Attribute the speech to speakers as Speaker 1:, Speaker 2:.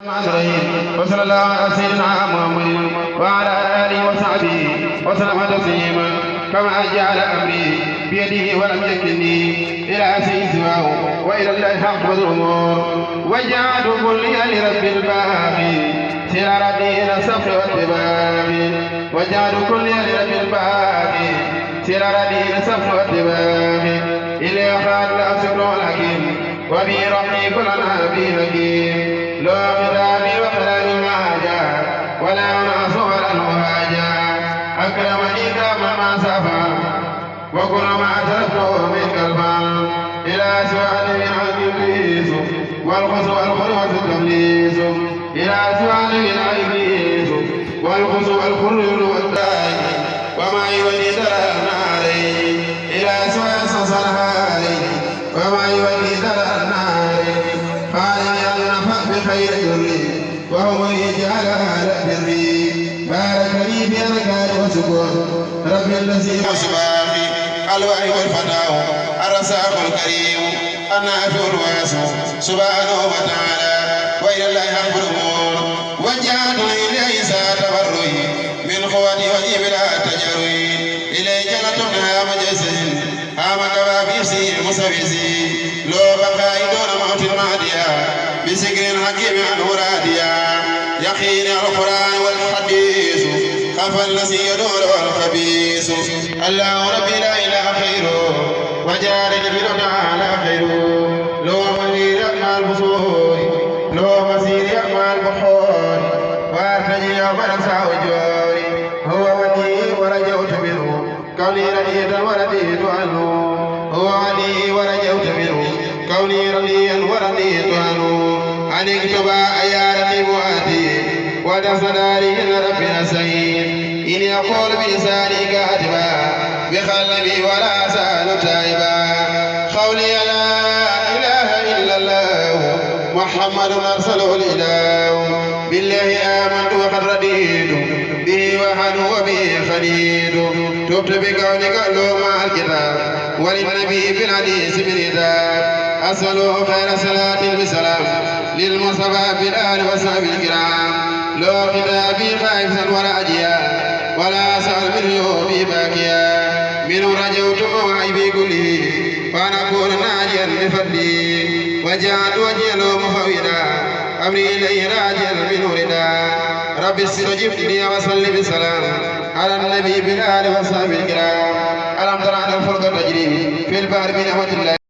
Speaker 1: وصلى الله على سيدنا محمد وعلى آله وصحبه وسلم تسليما كما جعل أمري بيده ولم يكلني إلى شيء سواه وإلى الله حق الأمور وجعلت كلي لرب الباقي سير دين الصف والاتباع وجعلت كلي لرب الباقي سير دين الصف والاتباع إلي أخذ الأسر الحكيم وبرحمي كلنا بهدي لو خدامي وخلاني مهاجا ولا ناس ولا مهاجا أكرمني كما ما سفى وكل ما تركته من قلبا إلى سؤال من عبد إبليس والخس والخروس التبليس إلى سؤال من إبليس والخس والخروس والداي وما يولي ترى النار إلى سؤال صلها وما يولي ترى النار خالي النفع بخير جري وهو يجعل على بري بارك لي في الأذكار والسكون رب الذي أصباحي الوعي والفتاة الرزاق الكريم النافع الواسع سبحانه وتعالى وإلى الله حق الأمور وجعلت إليه تبرئي من قوتي وجيب لا تجري إليه جنة مجسد هام كبابيسي مسويسي لو بقى دون موت المهدية بسكر حكيم عن مراديا يقين القرآن والحديث خاف الذي يدور والخبيث الله ربي لا إله خيره وجارد بنا على خيره لو مسير يقمى البصور لو مسير يقمى البحور وارتجي يوم نسى وجوري هو ولي ورجوت منه كوني رديدا ورديت عنه هو ولي ورجوت منه كوني رديا ورديت عنه أن اكتب أيارتي مؤاتي ودفناري إلى ربنا سيد إن يقول بلساني كاتبا بقلبي ولا سال تائبا قولي لا إله إلا الله محمد أرسله الإله بالله آمنت وقد رديت به وحد وبه خليد تبت بكونك اللوم مع الكتاب وللنبي بالحديث بالهداب أسأله خير صلاة بسلام للمصطفى بالآل وصحبه الكرام لو كتابي خائفا وراجيا ولا سأل منه باكيا منه رجوت موعبي كله فنكون ناجيا بفضله وجعلت وجهي له مفوضا أمري إليه راجيا منه ردا رب استجب لي وصل بسلام على النبي بالآل وصحبه الكرام ألم تر أن الفلك تجري في البحر بنعمة الله